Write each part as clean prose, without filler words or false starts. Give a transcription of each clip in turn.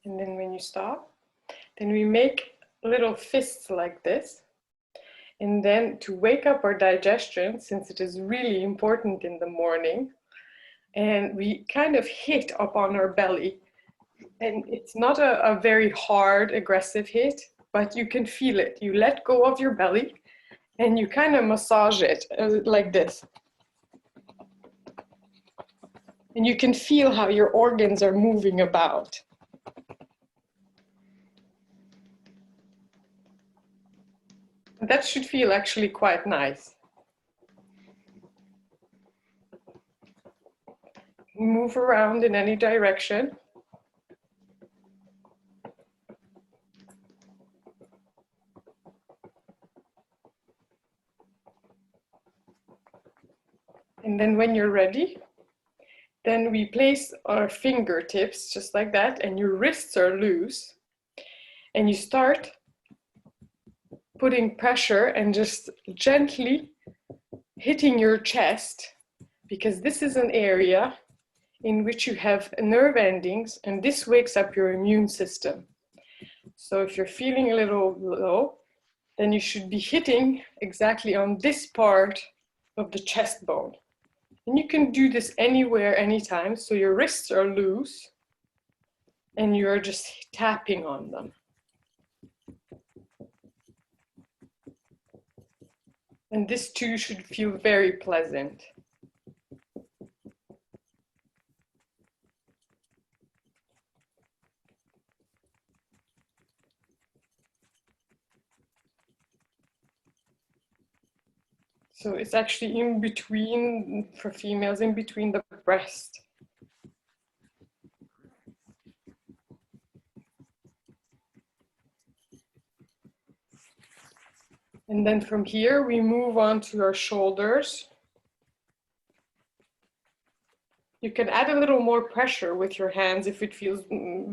And then when you stop, then we make little fists like this. And then to wake up our digestion, since it is really important in the morning, and we kind of hit up on our belly. And it's not a very hard, aggressive hit, but you can feel it. You let go of your belly and you kind of massage it like this. And you can feel how your organs are moving about. That should feel actually quite nice. Move around in any direction. And then when you're ready, then we place our fingertips just like that, and your wrists are loose. And you start putting pressure and just gently hitting your chest, because this is an area in which you have nerve endings, and this wakes up your immune system. So if you're feeling a little low, then you should be hitting exactly on this part of the chest bone. And you can do this anywhere, anytime. So your wrists are loose and you're just tapping on them. And this too should feel very pleasant. So it's actually in between, for females, in between the breast. And then from here, we move on to our shoulders. You can add a little more pressure with your hands if it feels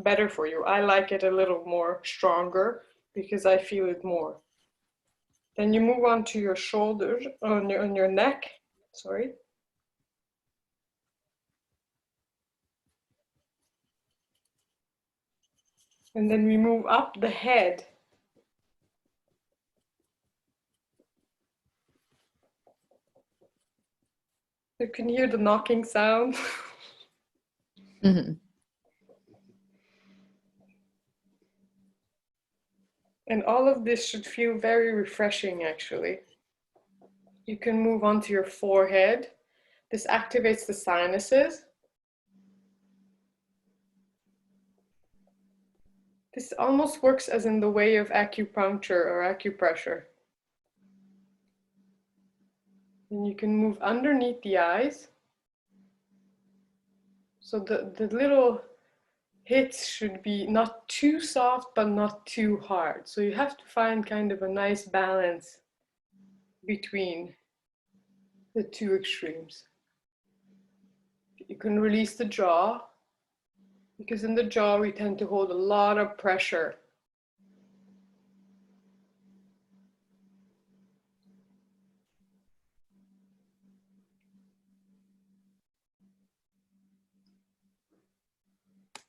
better for you. I like it a little more stronger because I feel it more. Then you move on to your shoulders, on your neck, sorry. And then we move up the head. You can hear the knocking sound. Mm-hmm. And all of this should feel very refreshing, actually. You can move on to your forehead. This activates the sinuses. This almost works as in the way of acupuncture or acupressure. And you can move underneath the eyes. So the little hits should be not too soft, but not too hard. So you have to find kind of a nice balance between the two extremes. You can release the jaw, because in the jaw we tend to hold a lot of pressure.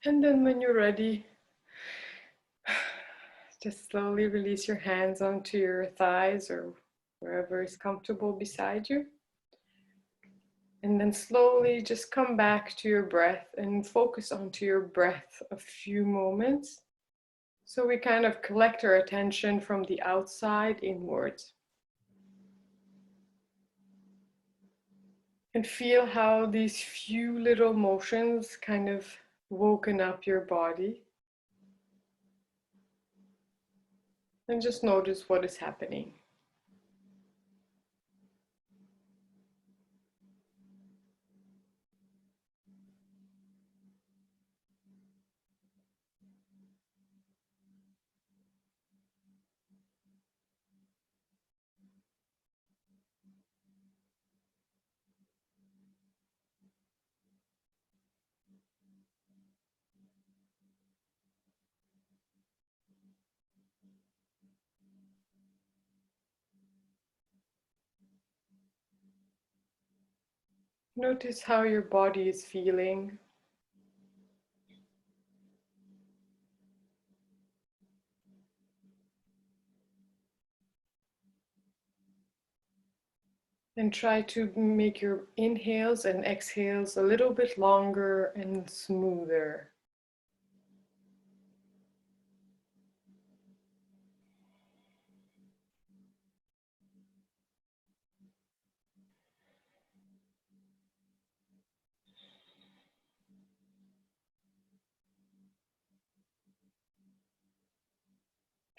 And then when you're ready, just slowly release your hands onto your thighs or wherever is comfortable beside you. And then slowly just come back to your breath and focus onto your breath a few moments. So we kind of collect our attention from the outside inwards. And feel how these few little motions kind of woken up your body. And just notice what is happening. Notice how your body is feeling. And try to make your inhales and exhales a little bit longer and smoother.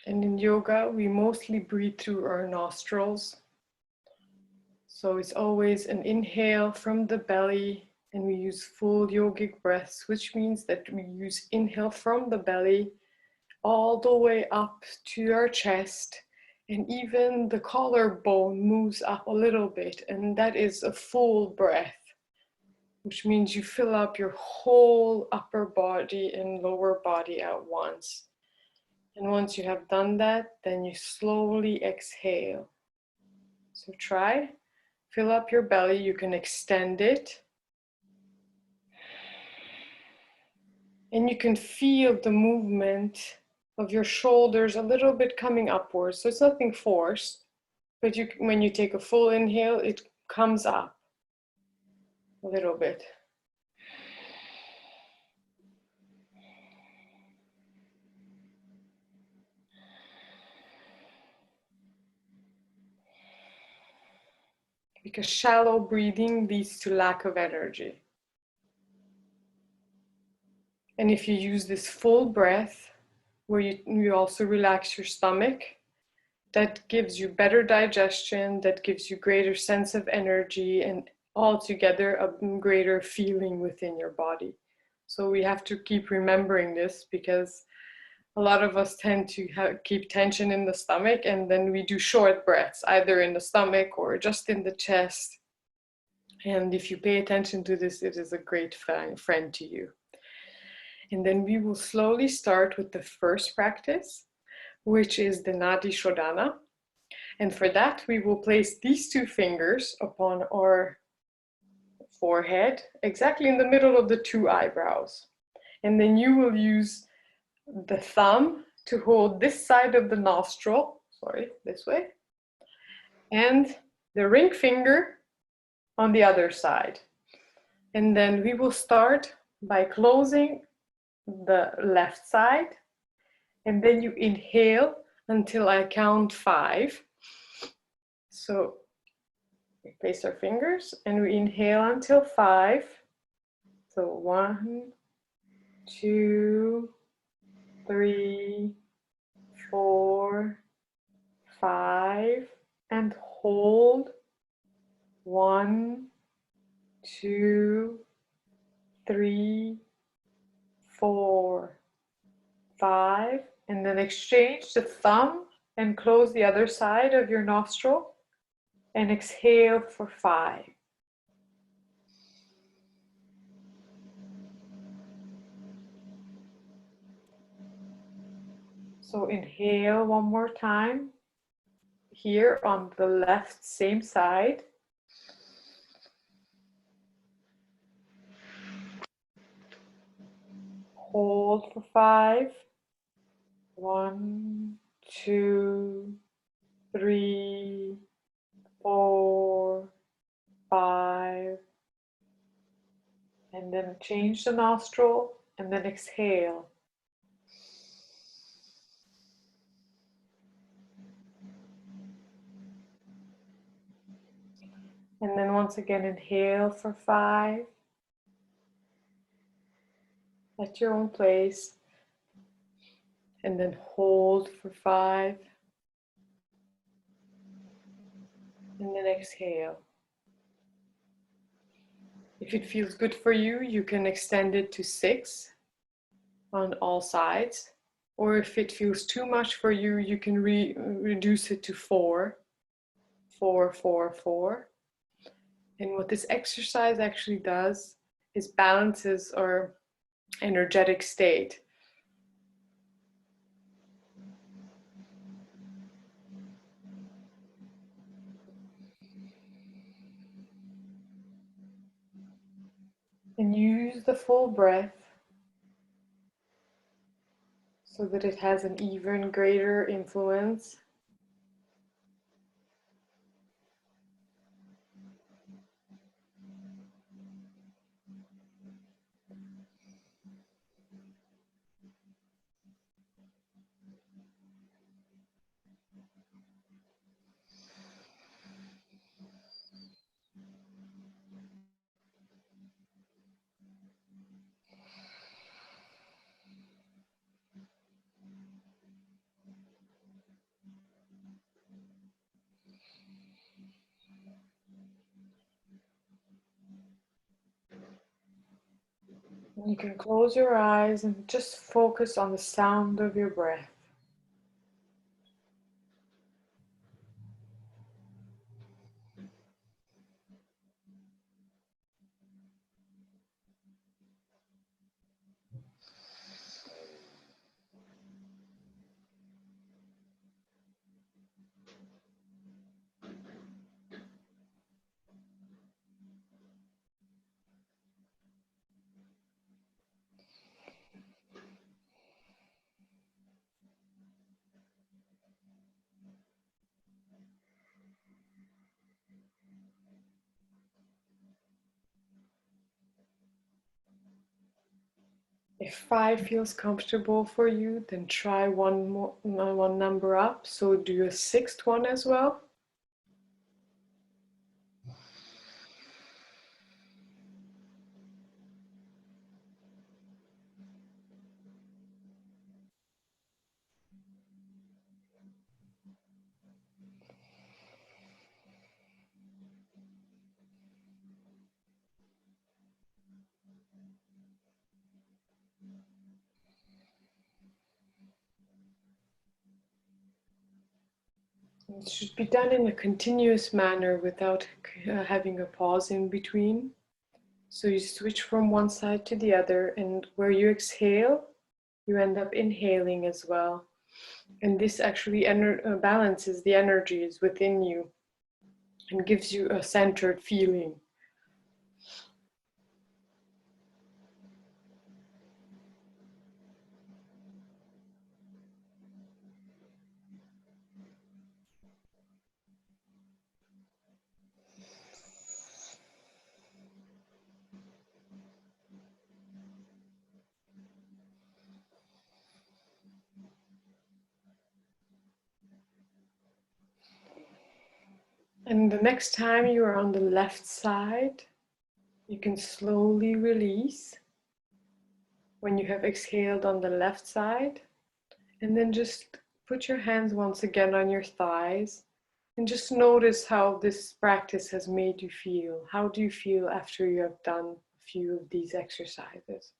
And in yoga, we mostly breathe through our nostrils. So it's always an inhale from the belly, and we use full yogic breaths, which means that we use inhale from the belly all the way up to our chest, and even the collarbone moves up a little bit, and that is a full breath, which means you fill up your whole upper body and lower body at once. And once you have done that, then you slowly exhale. So try, fill up your belly, you can extend it. And you can feel the movement of your shoulders a little bit coming upwards. So it's nothing forced, but when you take a full inhale, it comes up a little bit. Because shallow breathing leads to lack of energy. And if you use this full breath, where you also relax your stomach, that gives you better digestion, that gives you greater sense of energy, and altogether a greater feeling within your body. So we have to keep remembering this, because a lot of us tend to keep tension in the stomach, and then we do short breaths, either in the stomach or just in the chest. And if you pay attention to this, it is a great friend to you. And then we will slowly start with the first practice, which is the Nadi Shodhana. And for that, we will place these two fingers upon our forehead, exactly in the middle of the two eyebrows. And then you will use the thumb to hold this side of the nostril, this way, and the ring finger on the other side. And then we will start by closing the left side, and then you inhale until I count 5. So we place our fingers and we inhale until 5. So 1, 2, 3, 4, 5, and hold. 1, 2, 3, 4, 5, and then exchange the thumb and close the other side of your nostril and exhale for 5. So inhale one more time here on the left, same side. Hold for 5. 1, 2, 3, 4, 5. And then change the nostril and then exhale. And then once again, inhale for 5 at your own place. And then hold for 5. And then exhale. If it feels good for you, you can extend it to 6 on all sides. Or if it feels too much for you, you can reduce it to 4. 4, 4, 4. And what this exercise actually does is balances our energetic state. And use the full breath so that it has an even greater influence. You can close your eyes and just focus on the sound of your breath. If 5 feels comfortable for you, then try one number up. So do a 6th one as well. It should be done in a continuous manner without having a pause in between. So you switch from one side to the other, and where you exhale, you end up inhaling as well. And this actually balances the energies within you and gives you a centered feeling. And the next time you are on the left side, you can slowly release when you have exhaled on the left side. And then just put your hands once again on your thighs and just notice how this practice has made you feel. How do you feel after you have done a few of these exercises?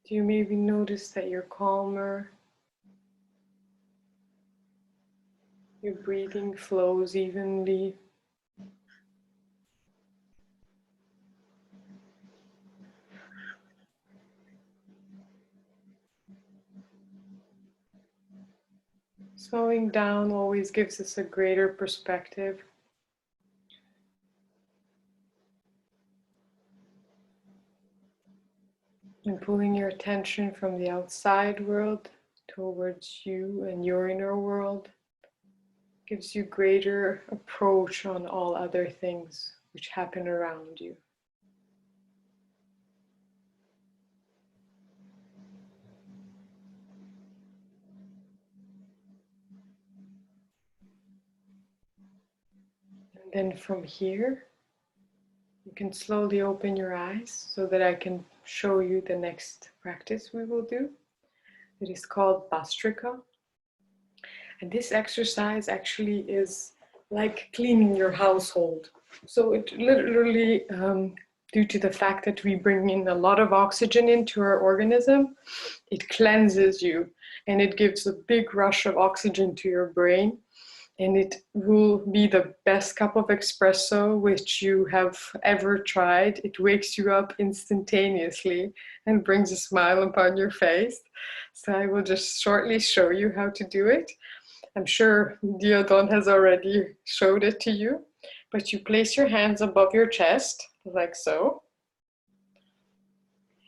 Do you maybe notice that you're calmer? Your breathing flows evenly. Slowing down always gives us a greater perspective. And pulling your attention from the outside world towards you and your inner world gives you greater approach on all other things which happen around you. And then from here, you can slowly open your eyes so that I can show you the next practice we will do. It is called Bhastrika. And this exercise actually is like cleaning your household. So it literally, due to the fact that we bring in a lot of oxygen into our organism, it cleanses you and it gives a big rush of oxygen to your brain. And it will be the best cup of espresso which you have ever tried. It wakes you up instantaneously and brings a smile upon your face. So I will just shortly show you how to do it. I'm sure Diodon has already showed it to you, but you place your hands above your chest, like so.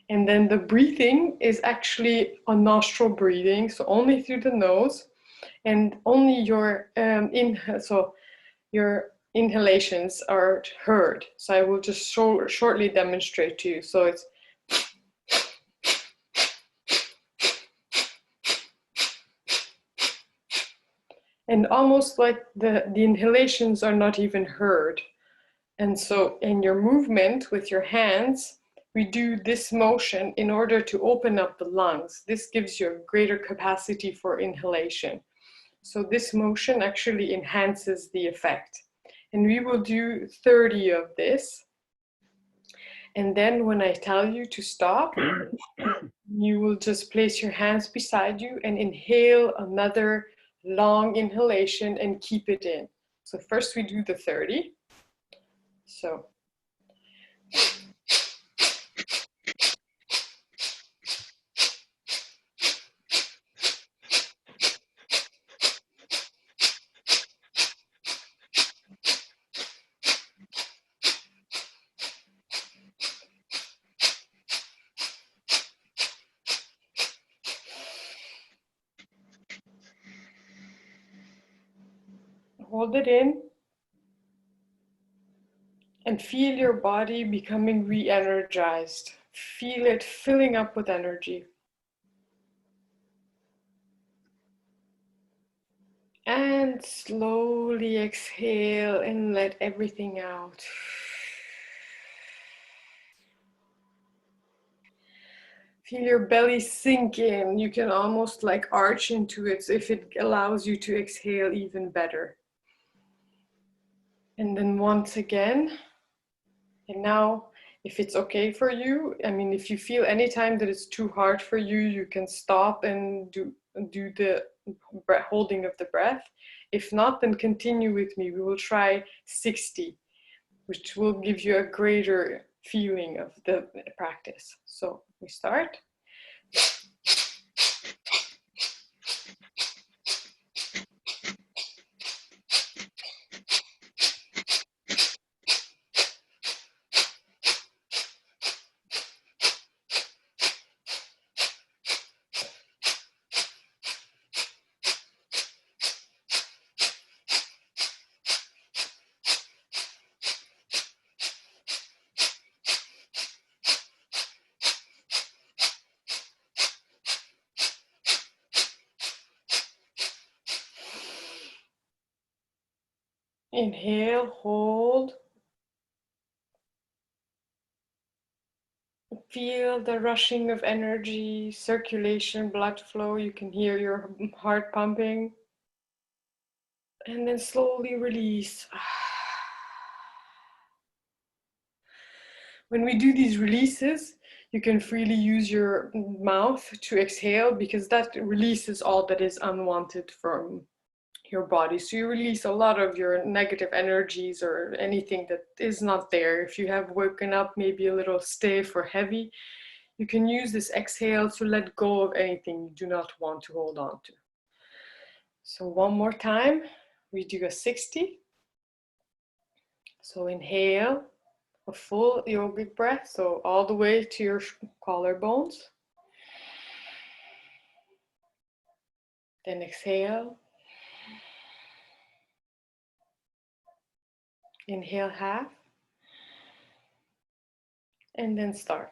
And then the breathing is actually a nostril breathing, so only through the nose, and only your your inhalations are heard. So I will just shortly demonstrate to you. So it's and almost like the inhalations are not even heard. And so in your movement with your hands, we do this motion in order to open up the lungs. This gives you a greater capacity for inhalation. So this motion actually enhances the effect. And we will do 30 of this. And then when I tell you to stop, you will just place your hands beside you and inhale another long inhalation and keep it in. So first we do the 30. So hold it in and feel your body becoming re-energized. Feel it filling up with energy. And slowly exhale and let everything out. Feel your belly sink in. You can almost like arch into it if it allows you to exhale even better. And then once again, and now if it's okay for you, I mean, if you feel anytime that it's too hard for you, you can stop and do the holding of the breath. If not, then continue with me. We will try 60, which will give you a greater feeling of the practice. So we start. Inhale, hold. Feel the rushing of energy, circulation, blood flow. You can hear your heart pumping. And then slowly release. When we do these releases, you can freely use your mouth to exhale because that releases all that is unwanted from your body. So you release a lot of your negative energies or anything that is not there. If you have woken up maybe a little stiff or heavy, you can use this exhale to let go of anything you do not want to hold on to. So one more time, we do a 60. So inhale, a full yogic breath, so all the way to your collarbones. Then exhale. Inhale half. And then start.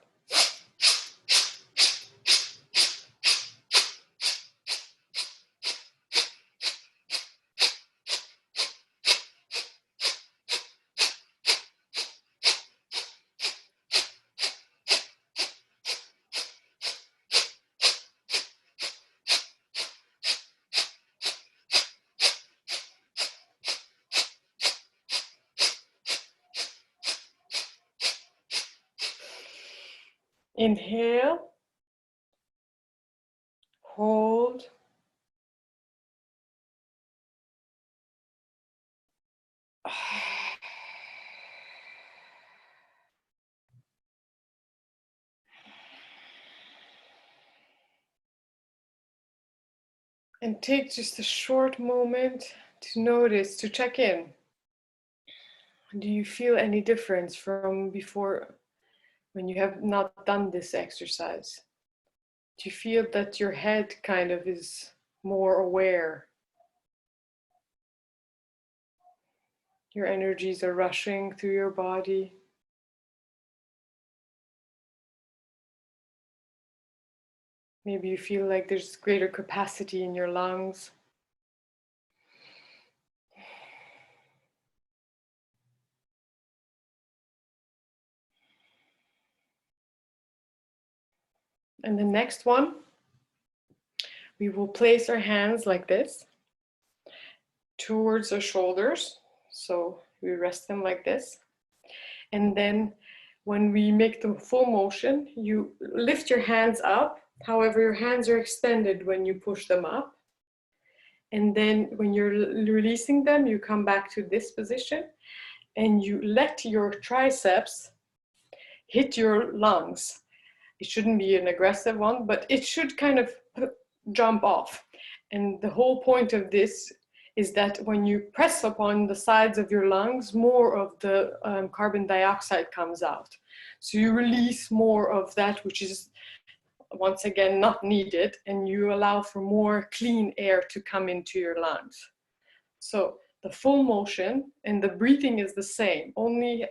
Inhale, hold, and take just a short moment to notice, to check in. Do you feel any difference from before when you have not done this exercise? Do you feel that your head kind of is more aware? Your energies are rushing through your body. Maybe you feel like there's greater capacity in your lungs. And the next one, we will place our hands like this towards our shoulders. So we rest them like this. And then when we make the full motion, you lift your hands up. However, your hands are extended when you push them up. And then when you're releasing them, you come back to this position and you let your triceps hit your lungs. It shouldn't be an aggressive one, but it should kind of jump off. And the whole point of this is that when you press upon the sides of your lungs, more of the carbon dioxide comes out. So you release more of that, which is, once again, not needed, and you allow for more clean air to come into your lungs. So the full motion and the breathing is the same, only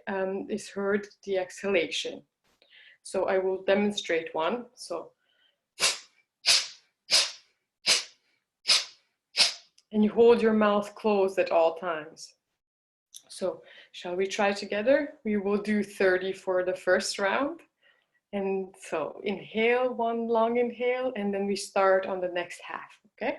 is heard the exhalation. So I will demonstrate one. So, and you hold your mouth closed at all times. So shall we try together? We will do 30 for the first round. And so inhale, one long inhale, and then we start on the next half, okay?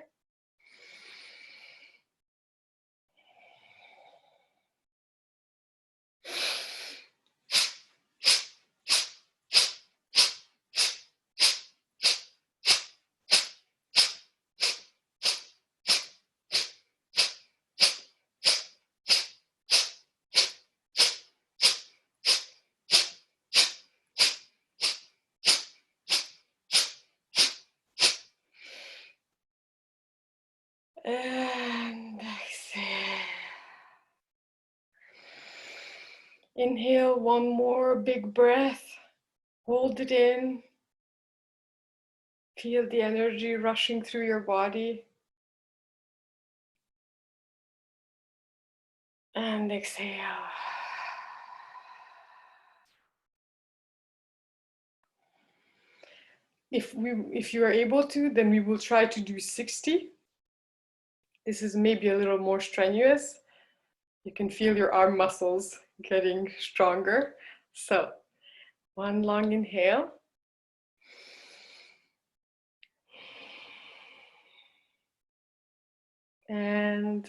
And exhale. Inhale, one more big breath. Hold it in. Feel the energy rushing through your body. And exhale. If you are able to, then we will try to do 60. This is maybe a little more strenuous. You can feel your arm muscles getting stronger. So, one long inhale. And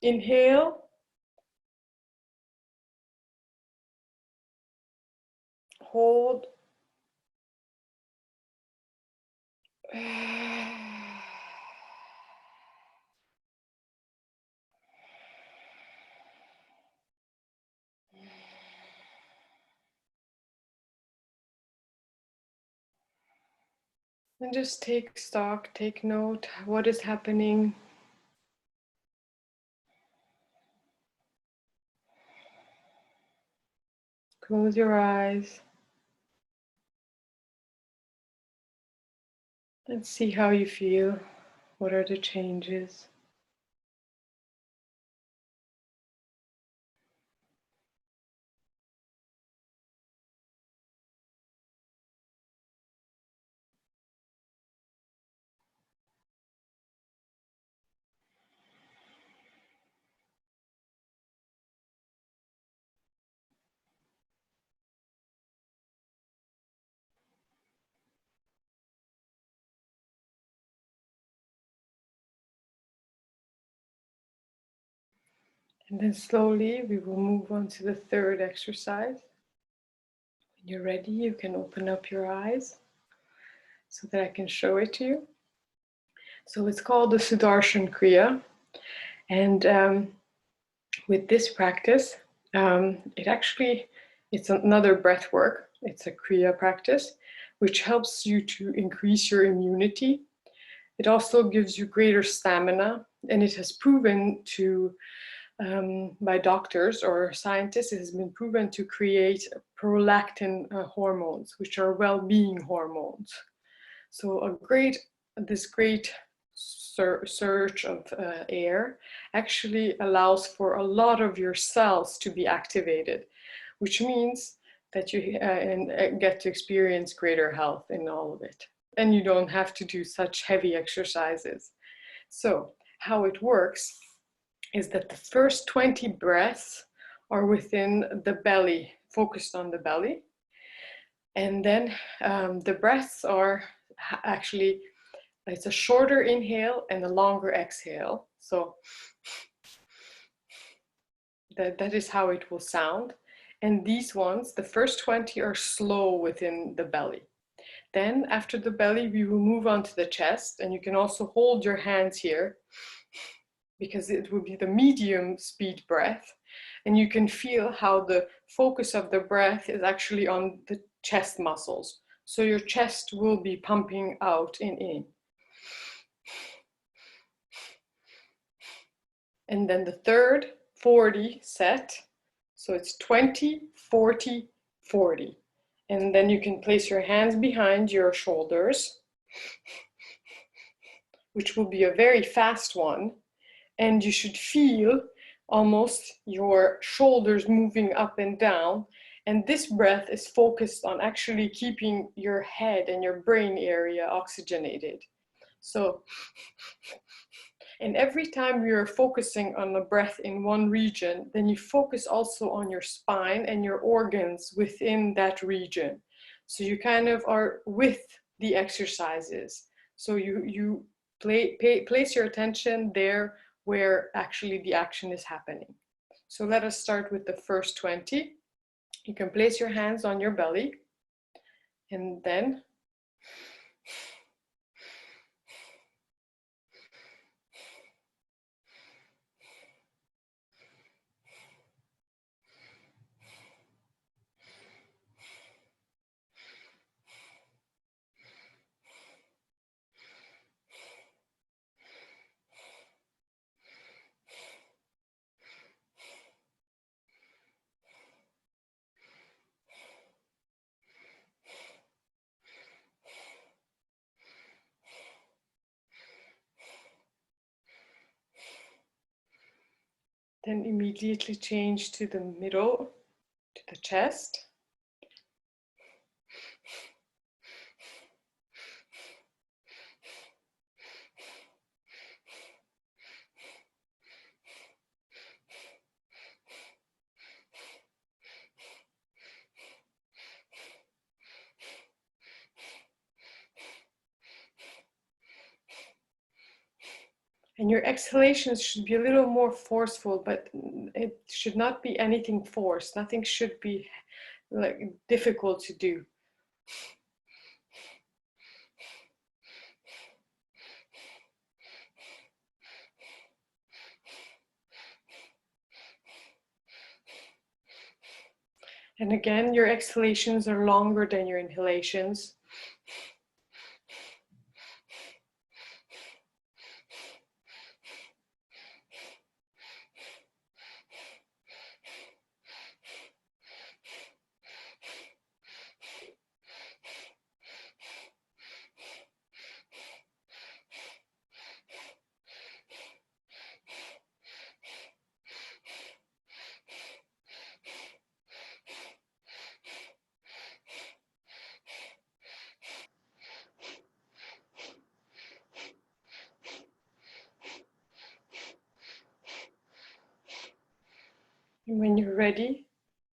inhale. Hold. And just take stock, take note, what is happening. Close your eyes. And see how you feel. What are the changes? And then slowly we will move on to the third exercise. When you're ready, you can open up your eyes so that I can show it to you. So it's called the Sudarshan Kriya. And with this practice, it's another breath work. It's a Kriya practice, which helps you to increase your immunity. It also gives you greater stamina, and it has proven to, by doctors or scientists, it has been proven to create prolactin hormones, which are well-being hormones. So this great surge of air actually allows for a lot of your cells to be activated, which means that you get to experience greater health in all of it. And you don't have to do such heavy exercises. So how it works is that the first 20 breaths are within the belly, focused on the belly. And then the breaths are actually, it's a shorter inhale and a longer exhale. So that is how it will sound. And these ones, the first 20 are slow within the belly. Then after the belly, we will move on to the chest, and you can also hold your hands here because it will be the medium speed breath. And you can feel how the focus of the breath is actually on the chest muscles. So your chest will be pumping out and in. And then the third 40 set. So it's 20, 40, 40. And then you can place your hands behind your shoulders, which will be a very fast one. And you should feel almost your shoulders moving up and down. And this breath is focused on actually keeping your head and your brain area oxygenated. So, and every time you're focusing on the breath in one region, then you focus also on your spine and your organs within that region. So you kind of are with the exercises. So you place your attention there where actually the action is happening. So let us start with the first 20. You can place your hands on your belly, and then immediately change to the middle, to the chest. And your exhalations should be a little more forceful, but it should not be anything forced. Nothing should be like difficult to do. And again, your exhalations are longer than your inhalations. And when you're ready,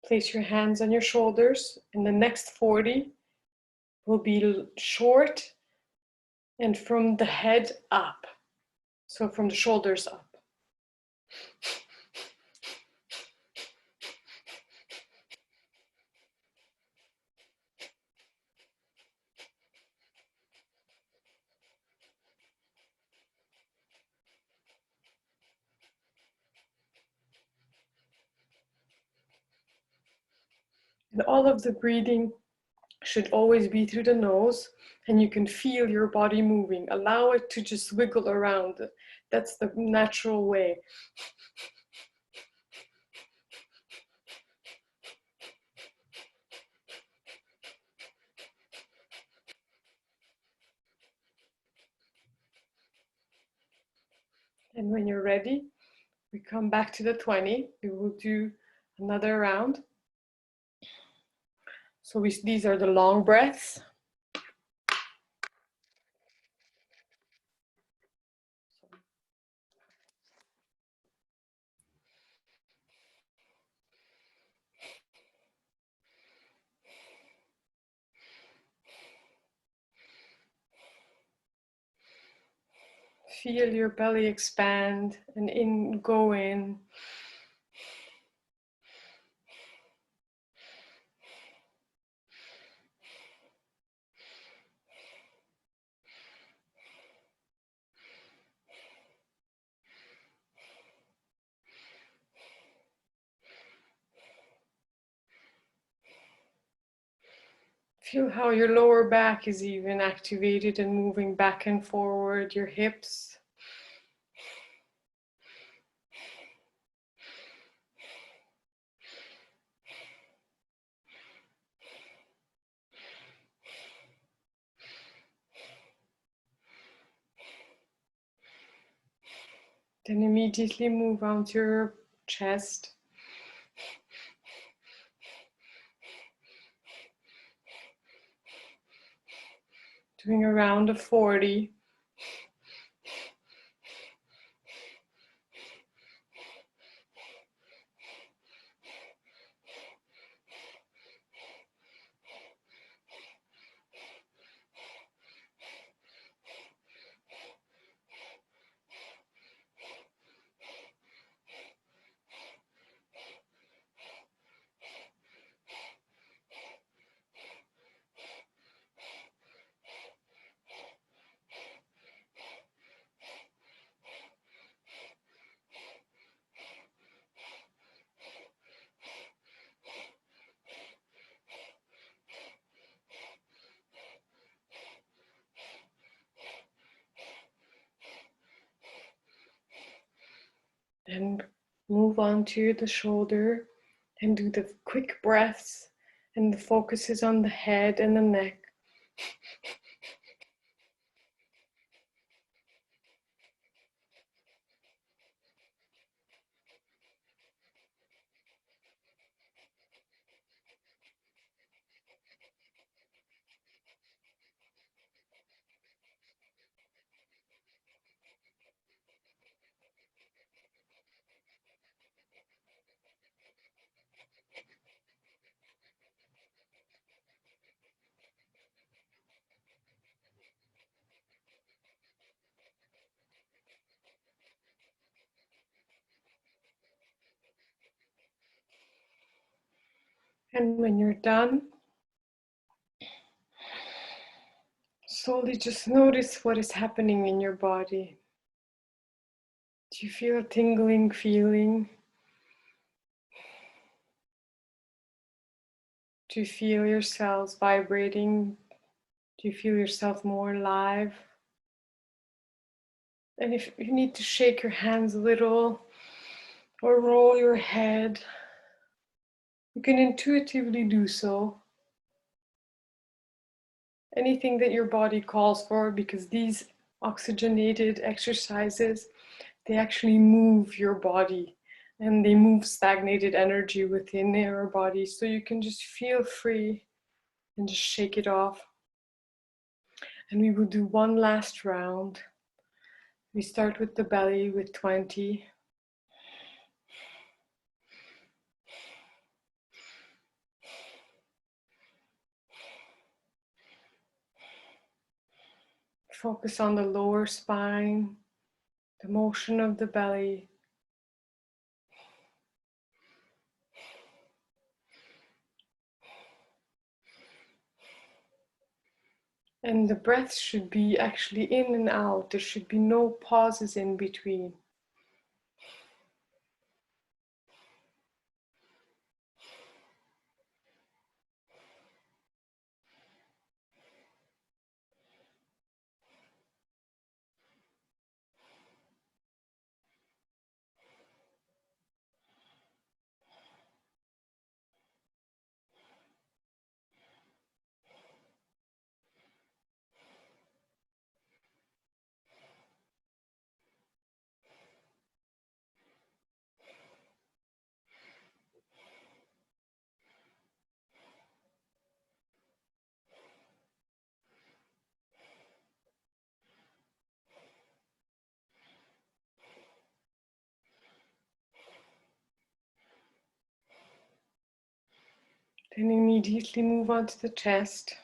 place your hands on your shoulders, and the next 40 will be short and from the head up. So from the shoulders up. And all of the breathing should always be through the nose, and you can feel your body moving. Allow it to just wiggle around. That's the natural way. And when you're ready, we come back to the 20. We will do another round. So these are the long breaths. Feel your belly expand and go in. Feel how your lower back is even activated and moving back and forward, your hips. Then immediately move on to your chest. Doing a round of 40. Then move on to the shoulder and do the quick breaths, and the focus is on the head and the neck. And when you're done, slowly just notice what is happening in your body. Do you feel a tingling feeling? Do you feel your cells vibrating? Do you feel yourself more alive? And if you need to shake your hands a little or roll your head, you can intuitively do so. Anything that your body calls for, because these oxygenated exercises, they actually move your body and they move stagnated energy within your body. So you can just feel free and just shake it off. And we will do one last round. We start with the belly with 20. Focus on the lower spine, the motion of the belly. And the breath should be actually in and out. There should be no pauses in between. Then immediately move on to the chest.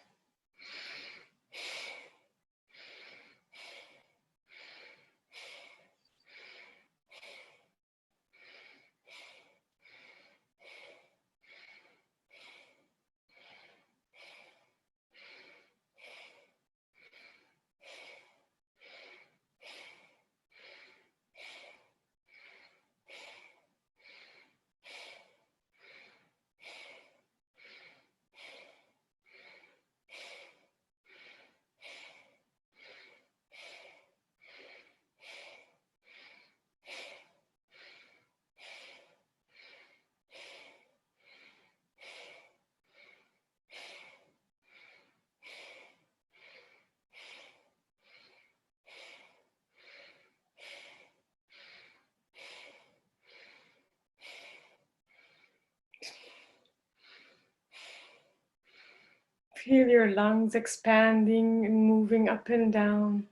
Feel your lungs expanding and moving up and down.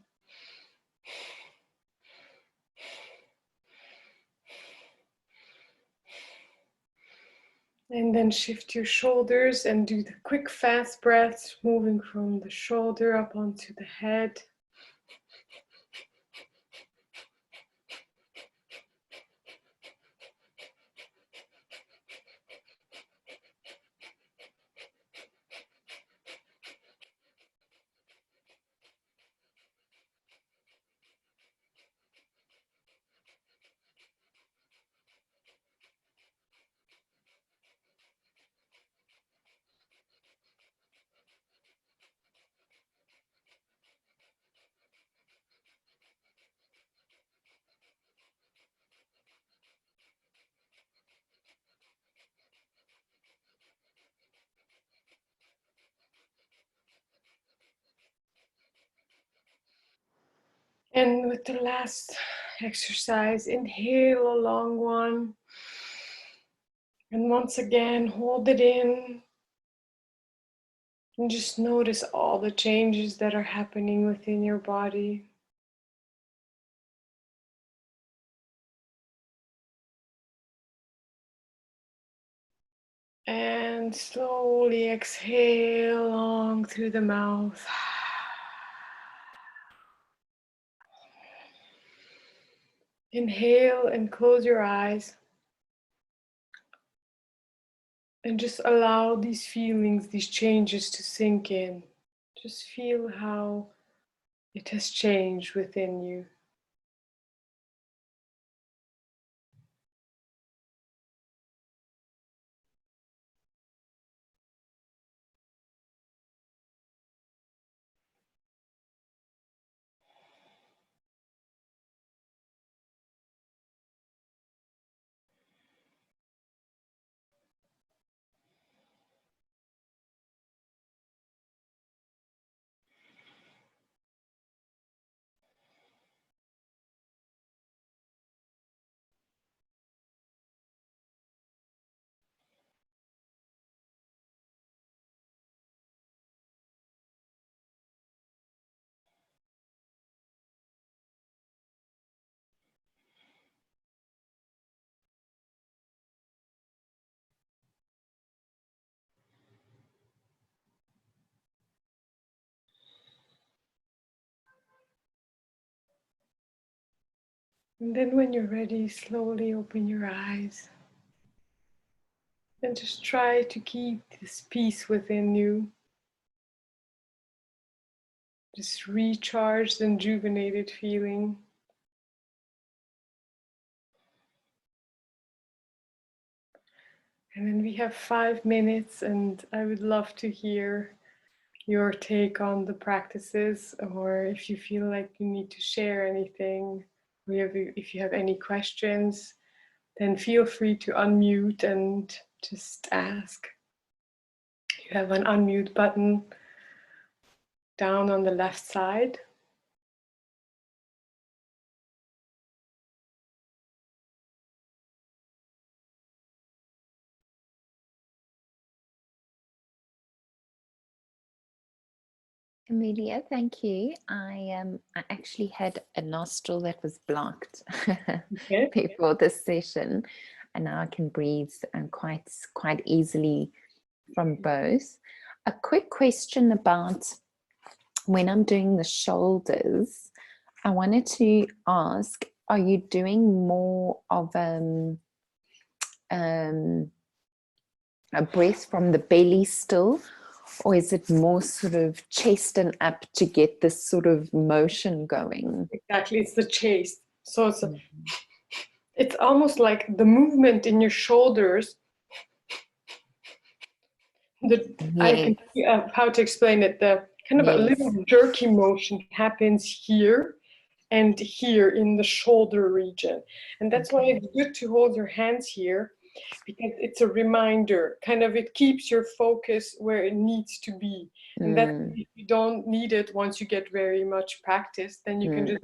And then shift your shoulders and do the quick, fast breaths, moving from the shoulder up onto the head. And with the last exercise, inhale a long one. And once again, hold it in. And just notice all the changes that are happening within your body. And slowly exhale long through the mouth. Inhale and close your eyes. And just allow these feelings, these changes to sink in. Just feel how it has changed within you. And then when you're ready, slowly open your eyes. And just try to keep this peace within you. This recharged and rejuvenated feeling. And then we have 5 minutes, and I would love to hear your take on the practices, or if you feel like you need to share anything, or if you have any questions, then feel free to unmute and just ask. You have an unmute button down on the left side. Amelia, thank you. I actually had a nostril that was blocked Okay. before this session, and now I can breathe quite easily from both. A quick question about when I'm doing the shoulders. I wanted to ask, are you doing more of a breath from the belly still, or is it more sort of chest and up to get this sort of motion going? Exactly, it's the chest. So it's almost like the movement in your shoulders. I can see how to explain it. The kind of a little jerky motion happens here and here in the shoulder region. And that's why it's good to hold your hands here, because it's a reminder, kind of it keeps your focus where it needs to be. And that if you don't need it once you get very much practice, then you can just,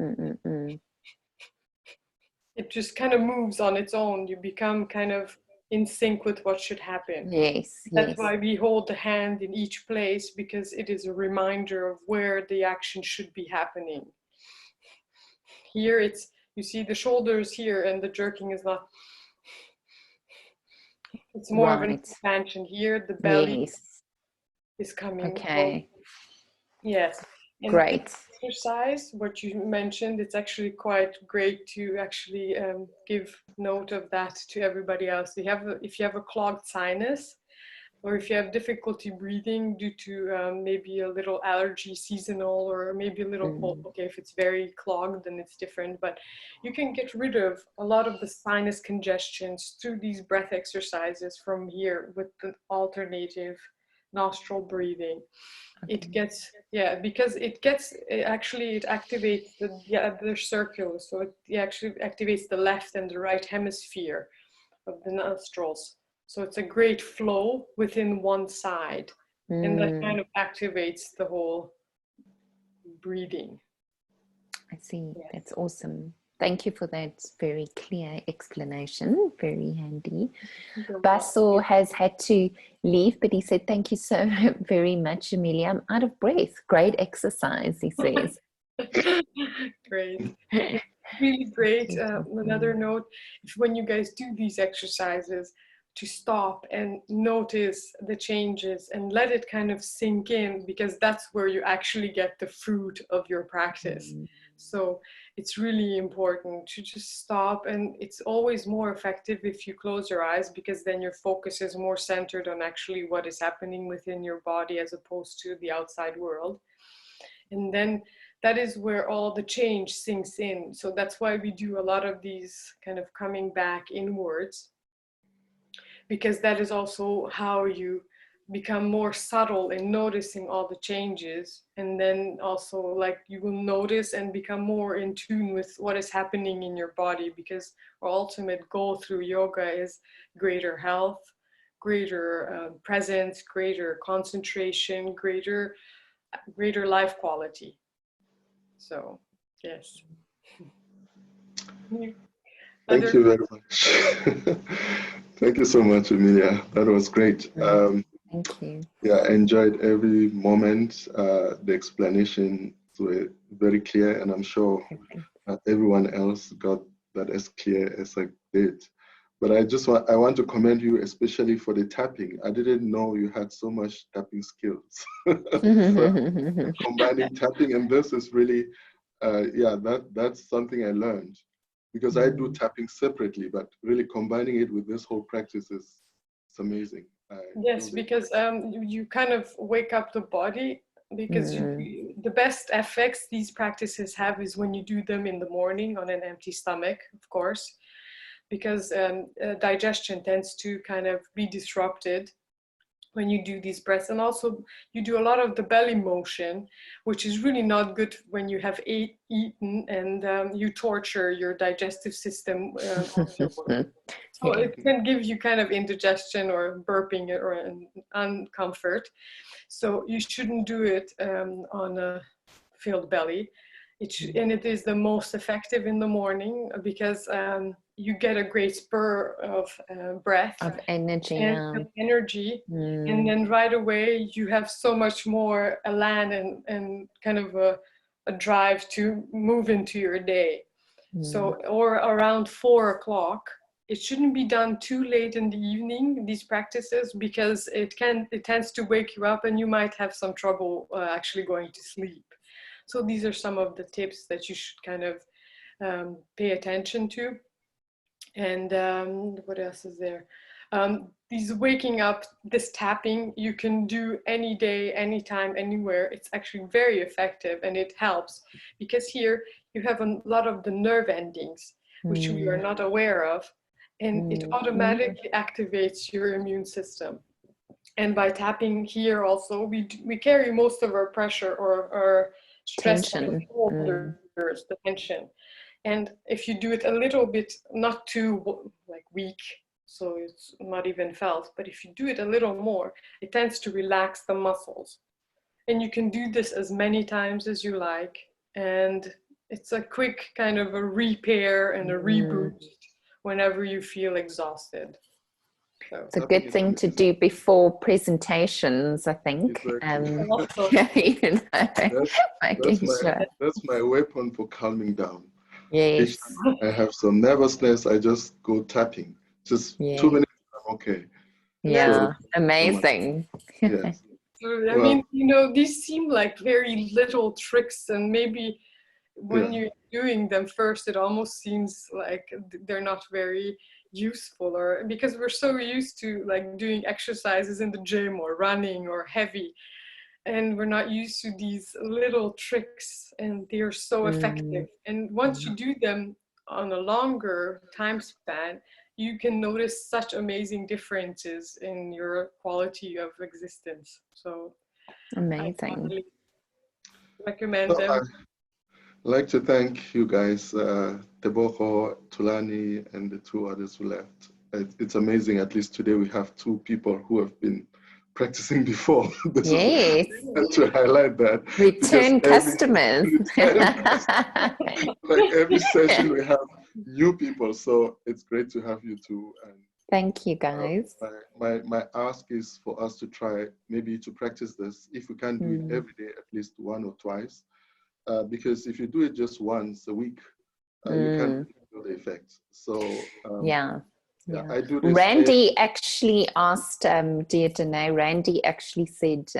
it just kind of moves on its own. You become kind of in sync with what should happen. That's why we hold the hand in each place, because it is a reminder of where the action should be happening. Here it's, you see the shoulders here and the jerking is not, it's more of an expansion here. The belly is coming. Okay. Yes. And great. Exercise, what you mentioned, it's actually quite great to actually give note of that to everybody else. If you have a clogged sinus, or if you have difficulty breathing due to maybe a little allergy, seasonal, or maybe a little cold. Okay, if it's very clogged, then it's different. But you can get rid of a lot of the sinus congestions through these breath exercises from here with the alternative nostril breathing. It gets, because it activates the other circular. So it actually activates the left and the right hemisphere of the nostrils. So it's a great flow within one side, and that kind of activates the whole breathing. I see. That's awesome. Thank you for that very clear explanation. Very handy. Basil has had to leave, but he said, thank you so very much, Amelia. I'm out of breath. Great exercise, he says. Great. Really great. Another note, when you guys do these exercises, to stop and notice the changes and let it kind of sink in, because that's where you actually get the fruit of your practice. So it's really important to just stop, and it's always more effective if you close your eyes, because then your focus is more centered on actually what is happening within your body as opposed to the outside world. And then that is where all the change sinks in. So that's why we do a lot of these kind of coming back inwards, because that is also how you become more subtle in noticing all the changes. And then also, like, you will notice and become more in tune with what is happening in your body, because our ultimate goal through yoga is greater health, greater presence, greater concentration, greater life quality. So yes. Thank you very much. Thank you so much, Amelia. That was great. Thank you. Yeah, I enjoyed every moment. The explanations were very clear, and I'm sure everyone else got that as clear as I did. But I want to commend you, especially for the tapping. I didn't know you had so much tapping skills. So, combining tapping, and this is really, that's something I learned. Because I do tapping separately, but really combining it with this whole practice is amazing. Yes, because you kind of wake up the body, because the best effects these practices have is when you do them in the morning on an empty stomach, of course, because digestion tends to kind of be disrupted when you do these breaths. And also you do a lot of the belly motion, which is really not good when you have eaten and you torture your digestive system. So it can give you kind of indigestion or burping or an uncomfort. So you shouldn't do it on a filled belly. And it is the most effective in the morning, because you get a great spur of breath, of energy, and and then right away you have so much more elan and kind of a drive to move into your day. So, or around 4 o'clock, it shouldn't be done too late in the evening, these practices, because it tends to wake you up and you might have some trouble actually going to sleep. So these are some of the tips that you should kind of pay attention to. And what else is there? These waking up, this tapping, you can do any day, anytime, anywhere. It's actually very effective, and it helps because here you have a lot of the nerve endings, which we are not aware of, and it automatically activates your immune system. And by tapping here also, we carry most of our pressure or our stress shoulders, the tension. And if you do it a little bit, not too like weak, so it's not even felt, but if you do it a little more, it tends to relax the muscles. And you can do this as many times as you like. And it's a quick kind of a repair and a reboot whenever you feel exhausted. So it's a good thing to do before presentations, I think. Exactly. That's my weapon for calming down. Yes. Each time I have some nervousness, I just go tapping. Just 2 minutes, I'm okay. Yeah, so, amazing. Yes. I mean, you know, these seem like very little tricks, and maybe when you're doing them first, it almost seems like they're not very useful, or because we're so used to like doing exercises in the gym or running or heavy, and we're not used to these little tricks, and they're so effective. And once you do them on a longer time span, you can notice such amazing differences in your quality of existence. So amazing. I totally recommend them. I'd like to thank you guys, Teboho, Tulani, and the 2 others who left. It's amazing. At least today we have 2 people who have been practicing before. Yes. To highlight that. Return customers. Like every session we have new people, so it's great to have you 2. And thank you, guys. My ask is for us to try maybe to practice this. If we can't do it every day, at least 1 or twice. Because if you do it just once a week, you can't feel the effect. So I do this. Randy actually asked, dear Danae, Randy actually said,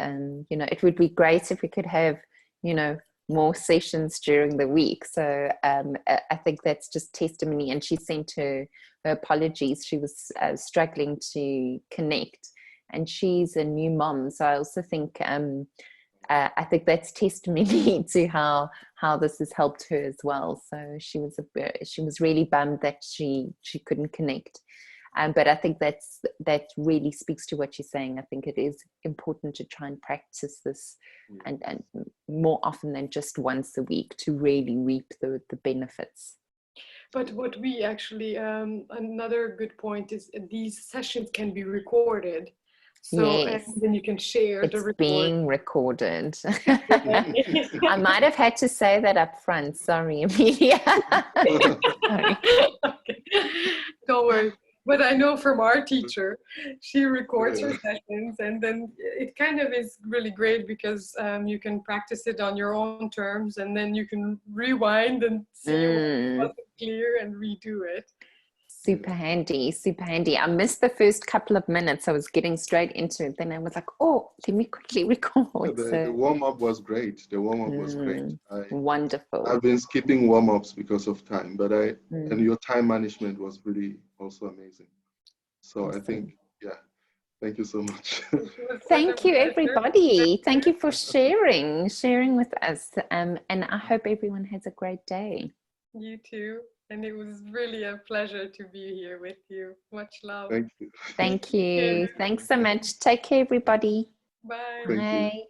you know, it would be great if we could have, you know, more sessions during the week. So I think that's just testimony. And she sent her apologies. She was struggling to connect, and she's a new mom. So I also think I think that's testimony to how this has helped her as well. So she was really bummed that she couldn't connect. But I think that really speaks to what you're saying. I think it is important to try and practice this and more often than just once a week to really reap the benefits. But what we actually, another good point is these sessions can be recorded. So yes. And then you can share it's being recorded. I might have had to say that up front. Sorry, Amelia. Sorry. Okay. Don't worry. But I know from our teacher, she records her sessions, and then it kind of is really great because you can practice it on your own terms, and then you can rewind and see what wasn't clear and redo it. Super handy, super handy. I missed the first couple of minutes. I was getting straight into it. Then I was like, oh, let me quickly record. The warm-up was great. The warm-up was great. Wonderful. I've been skipping warm-ups because of time, but and your time management was really also amazing. So awesome. I think, thank you so much. Thank you, everybody. Thank you for sharing with us. And I hope everyone has a great day. You too. And it was really a pleasure to be here with you. Much love. Thank you. Thank you. Thanks so much. Take care, everybody. Bye. Bye.